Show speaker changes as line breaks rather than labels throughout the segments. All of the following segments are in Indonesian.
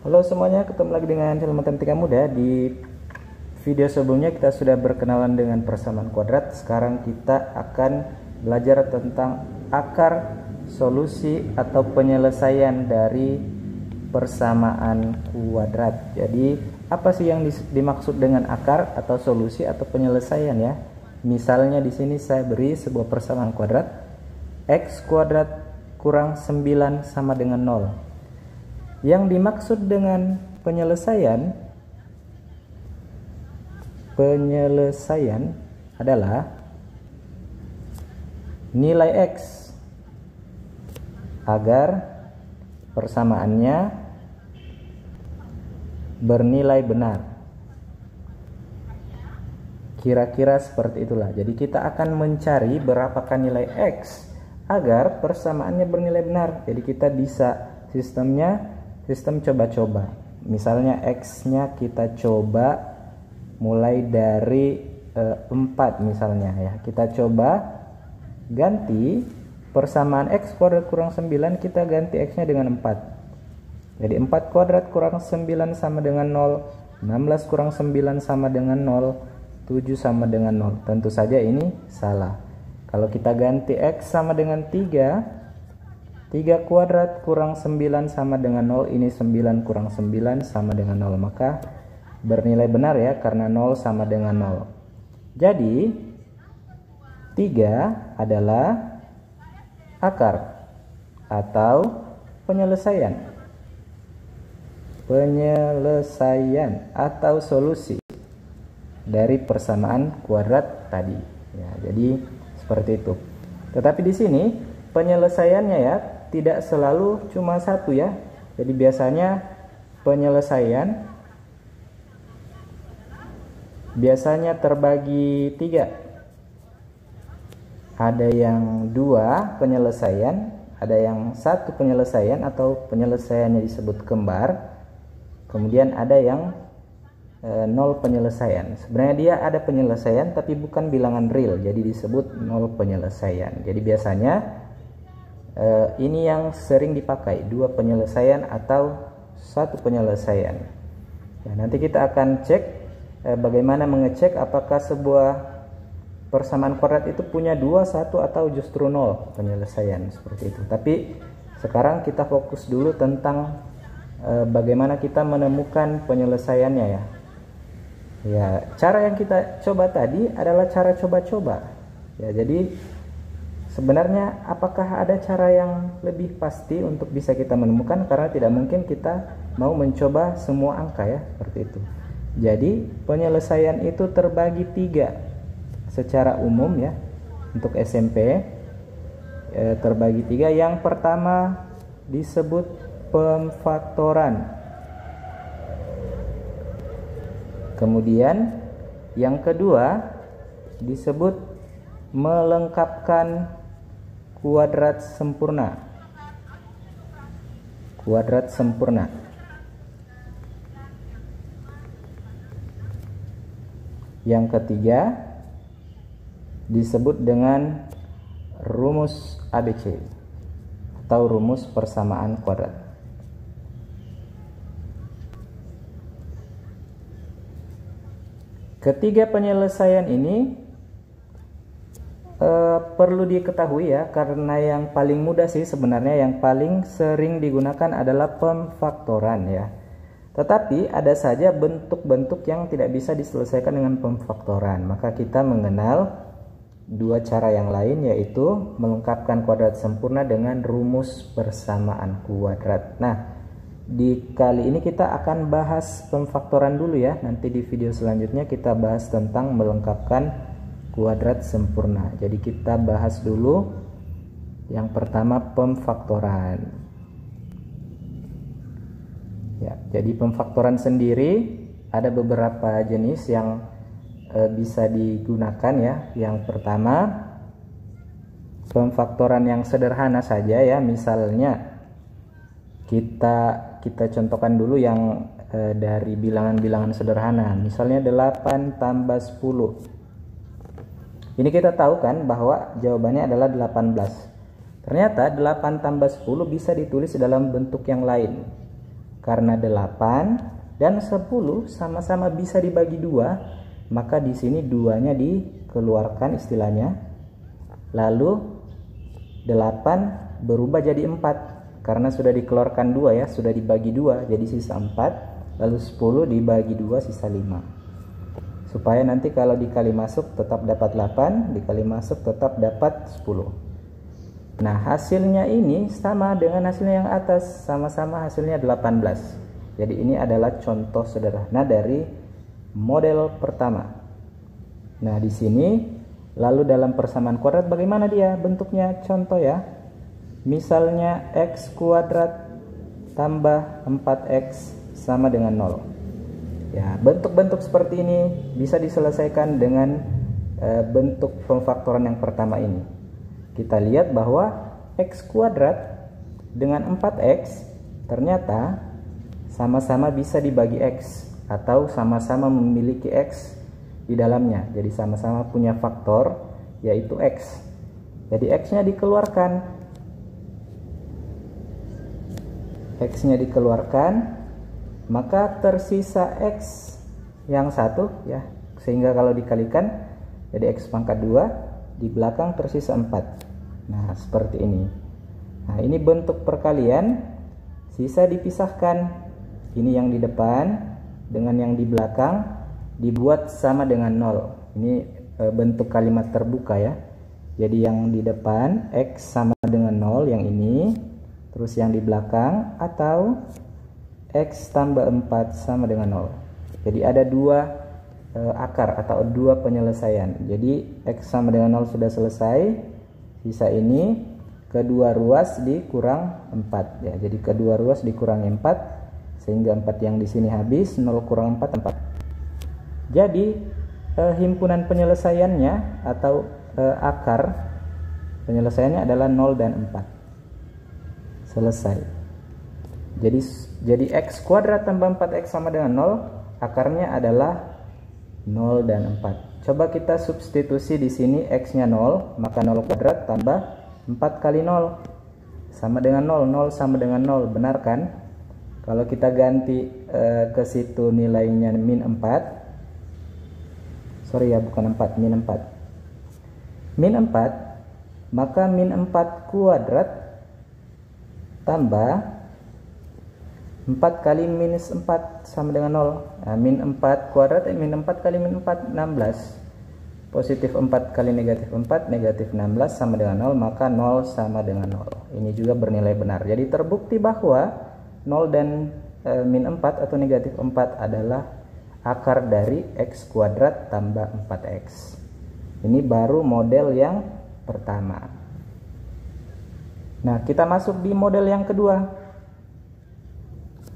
Halo semuanya, ketemu lagi dengan channel Matematika Mudah. Di video sebelumnya kita sudah berkenalan dengan persamaan kuadrat. Sekarang kita akan belajar tentang akar, solusi atau penyelesaian dari persamaan kuadrat. Jadi apa sih yang dimaksud dengan akar atau solusi atau penyelesaian ya? Misalnya di sini saya beri sebuah persamaan kuadrat, x kuadrat kurang 9 sama dengan 0. Yang dimaksud dengan penyelesaian adalah nilai x agar persamaannya bernilai benar. Kira-kira seperti itulah. Jadi kita akan mencari berapakah nilai x agar persamaannya bernilai benar. Jadi kita bisa sistem coba-coba. Misalnya x-nya kita coba mulai dari 4 misalnya ya. Kita coba ganti persamaan x kuadrat kurang 9, kita ganti x-nya dengan 4. Jadi 4 kuadrat kurang 9 sama dengan 0, 16 kurang 9 sama dengan 0, 7 sama dengan 0. Tentu saja ini salah. Kalau kita ganti x sama dengan 3 kuadrat kurang 9 sama dengan 0, ini 9 kurang 9 sama dengan 0, maka bernilai benar ya, karena 0 sama dengan 0. Jadi 3 adalah akar atau penyelesaian atau solusi dari persamaan kuadrat tadi ya. Jadi seperti itu. Tetapi di sini penyelesaiannya ya tidak selalu cuma satu ya. Jadi biasanya penyelesaian terbagi 3. Ada yang 2 penyelesaian, ada yang 1 penyelesaian atau penyelesaiannya disebut kembar. Kemudian ada yang 0 penyelesaian. Sebenarnya dia ada penyelesaian tapi bukan bilangan real, jadi disebut 0 penyelesaian. Jadi biasanya ini yang sering dipakai, 2 penyelesaian atau 1 penyelesaian ya. Nanti kita akan cek bagaimana mengecek apakah sebuah persamaan kuadrat itu punya 2, 1 atau justru 0 penyelesaian seperti itu. Tapi sekarang kita fokus dulu tentang bagaimana kita menemukan penyelesaiannya ya. Ya, cara yang kita coba tadi adalah cara coba-coba ya. Jadi sebenarnya apakah ada cara yang lebih pasti untuk bisa kita menemukan, karena tidak mungkin kita mau mencoba semua angka ya, seperti itu. Jadi penyelesaian itu terbagi 3 secara umum ya. Untuk SMP terbagi 3. Yang pertama disebut pemfaktoran. Kemudian yang kedua disebut melengkapkan kuadrat sempurna. Kuadrat sempurna. Yang ketiga disebut dengan rumus ABC atau rumus persamaan kuadrat. Ketiga penyelesaian ini perlu diketahui ya, karena yang paling mudah sih sebenarnya, yang paling sering digunakan adalah pemfaktoran ya. Tetapi ada saja bentuk-bentuk yang tidak bisa diselesaikan dengan pemfaktoran. Maka kita mengenal 2 cara yang lain, yaitu melengkapkan kuadrat sempurna dengan rumus persamaan kuadrat. Nah, di kali ini kita akan bahas pemfaktoran dulu ya. Nanti di video selanjutnya kita bahas tentang melengkapkan kuadrat sempurna. Jadi kita bahas dulu yang pertama, pemfaktoran ya. Jadi pemfaktoran sendiri ada beberapa jenis yang bisa digunakan ya. Yang pertama, pemfaktoran yang sederhana saja ya. Misalnya kita contohkan dulu yang dari bilangan-bilangan sederhana. Misalnya 8 tambah 10. Ini kita tahu kan bahwa jawabannya adalah 18. Ternyata 8 tambah 10 bisa ditulis dalam bentuk yang lain. karena 8 dan 10 sama-sama bisa dibagi 2, maka di sini 2-nya dikeluarkan istilahnya. Lalu 8 berubah jadi 4 karena sudah dikeluarkan 2 ya, sudah dibagi 2 jadi sisa 4. Lalu 10 dibagi 2 sisa 5. Supaya nanti kalau dikali masuk tetap dapat 8, dikali masuk tetap dapat 10. Nah, hasilnya ini sama dengan hasilnya yang atas, sama-sama hasilnya 18. Jadi ini adalah contoh sederhana dari model pertama. Nah, di sini lalu dalam persamaan kuadrat bagaimana dia bentuknya? Contoh ya. Misalnya x kuadrat tambah 4x sama dengan 0. Ya, bentuk-bentuk seperti ini bisa diselesaikan dengan bentuk pemfaktoran yang pertama ini. Kita lihat bahwa x kuadrat dengan 4x ternyata sama-sama bisa dibagi x atau sama-sama memiliki x di dalamnya. Jadi sama-sama punya faktor yaitu x. Jadi x-nya dikeluarkan. X-nya dikeluarkan, maka tersisa x yang satu ya. Sehingga kalau dikalikan jadi x pangkat 2, di belakang tersisa 4. Nah, seperti ini. Nah, ini bentuk perkalian, sisa dipisahkan. Ini yang di depan dengan yang di belakang dibuat sama dengan 0. Ini bentuk kalimat terbuka ya. Jadi yang di depan x sama dengan 0 yang ini, terus yang di belakang atau x tambah 4 sama dengan 0. Jadi ada dua akar atau dua penyelesaian. Jadi x sama dengan 0 sudah selesai. Sisa ini kedua ruas dikurang 4 ya. Jadi kedua ruas dikurangi 4 sehingga 4 yang di sini habis, 0 kurang 4 4. Jadi himpunan penyelesaiannya atau akar penyelesaiannya adalah 0 dan 4. Selesai. Jadi x kuadrat tambah 4x sama dengan 0, akarnya adalah 0 dan 4. Coba kita substitusi di sini x-nya 0, maka 0 kuadrat tambah 4 kali 0 sama dengan 0. 0 sama dengan 0, benar kan? Kalau kita ganti ke situ nilainya min 4. Sorry ya, bukan 4, min 4. Min 4, maka min 4 kuadrat tambah 4 kali minus 4 sama dengan 0. Nah, min 4 kuadrat, min 4 kali min 4, 16. Positif 4 kali negatif 4, negatif 16 sama dengan 0, maka 0 sama dengan 0. Ini juga bernilai benar. Jadi terbukti bahwa 0 dan min 4 atau negatif 4 adalah akar dari x kuadrat tambah 4x. Ini baru model yang pertama. Nah, kita masuk di model yang kedua.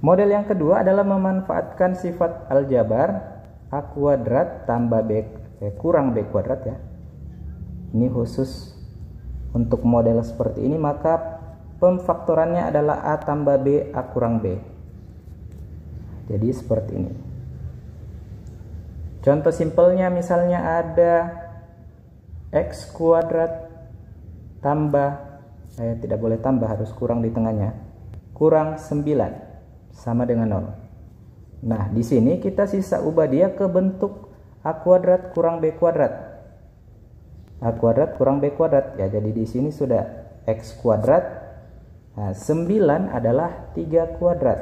Model yang kedua adalah memanfaatkan sifat aljabar a kuadrat tambah b kurang b kuadrat ya. Ini khusus untuk model seperti ini, maka pemfaktorannya adalah a tambah b a kurang b. Jadi seperti ini. Contoh simpelnya misalnya ada x kuadrat tambah tidak boleh tambah, harus kurang di tengahnya, kurang 9 sama dengan 0. Nah, di sini kita sisa ubah dia ke bentuk a kuadrat kurang b kuadrat. A kuadrat kurang b kuadrat ya. Jadi di sini sudah x kuadrat. Nah, 9 adalah 3 kuadrat.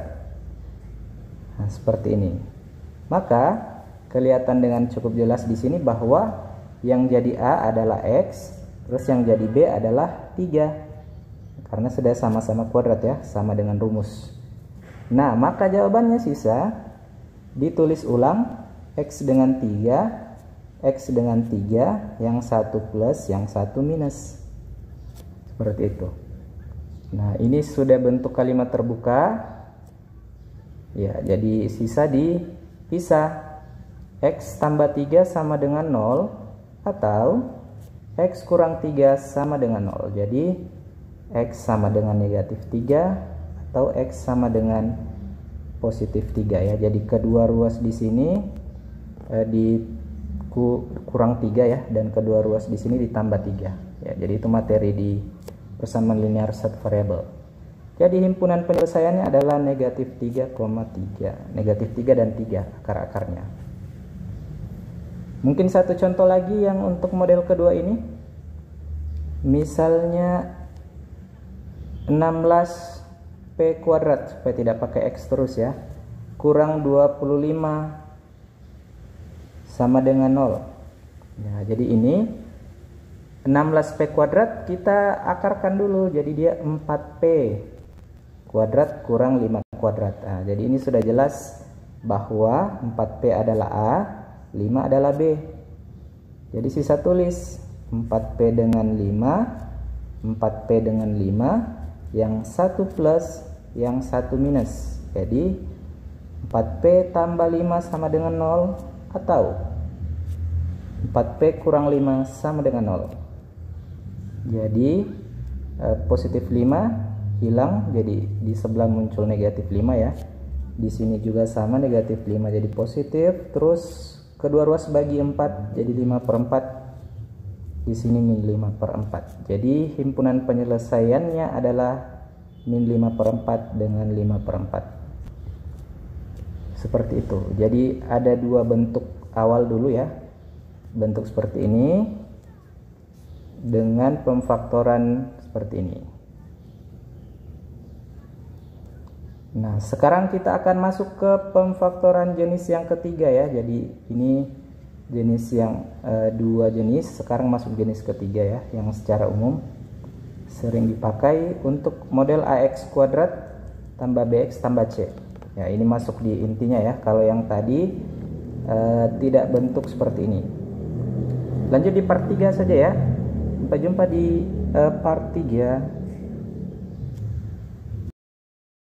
Nah, seperti ini. Maka kelihatan dengan cukup jelas di sini bahwa yang jadi a adalah x, terus yang jadi b adalah 3. Karena sudah sama-sama kuadrat ya, sama dengan rumus. Nah, maka jawabannya sisa ditulis ulang x dengan 3, x dengan 3, yang satu plus, yang satu minus. Seperti itu. Nah, ini sudah bentuk kalimat terbuka. Ya, jadi sisa dipisah. X tambah 3 sama dengan 0 atau x kurang 3 sama dengan 0. Jadi x sama dengan negatif 3 atau x sama dengan positif 3 ya. Jadi kedua ruas di sini kurang 3 ya, dan kedua ruas di sini ditambah 3 ya. Jadi itu materi di persamaan linear set variabel. Jadi himpunan penyelesaiannya adalah negatif 3,3. Negatif 3 dan 3 akar-akarnya. Mungkin satu contoh lagi yang untuk model kedua ini. Misalnya 16P kuadrat, supaya tidak pakai X terus ya, kurang 25 sama dengan 0. Nah, jadi ini 16P kuadrat kita akarkan dulu, jadi dia 4P kuadrat kurang 5 kuadrat. Nah, jadi ini sudah jelas bahwa 4P adalah A, 5 adalah B. Jadi sisa tulis 4P dengan 5, 4P dengan 5, yang satu plus, yang satu minus. Jadi 4P tambah 5 sama dengan 0, atau 4P kurang 5 sama dengan 0. Jadi positif 5 hilang, jadi di sebelah muncul negatif 5 ya. Di sini juga sama, negatif 5 jadi positif, terus kedua ruas bagi 4 jadi 5/4. Di sini min 5/4. Jadi himpunan penyelesaiannya adalah min 5/4 dengan 5/4. Seperti itu. Jadi ada dua bentuk awal dulu ya. Bentuk seperti ini dengan pemfaktoran seperti ini. Nah, sekarang kita akan masuk ke pemfaktoran jenis yang ketiga ya. Jadi ini jenis yang dua jenis, sekarang masuk jenis ketiga ya, yang secara umum sering dipakai untuk model AX kuadrat tambah BX tambah C. Ya, ini masuk di intinya ya. Kalau yang tadi tidak bentuk seperti ini. Lanjut di part 3 saja ya. Sampai jumpa di part 3.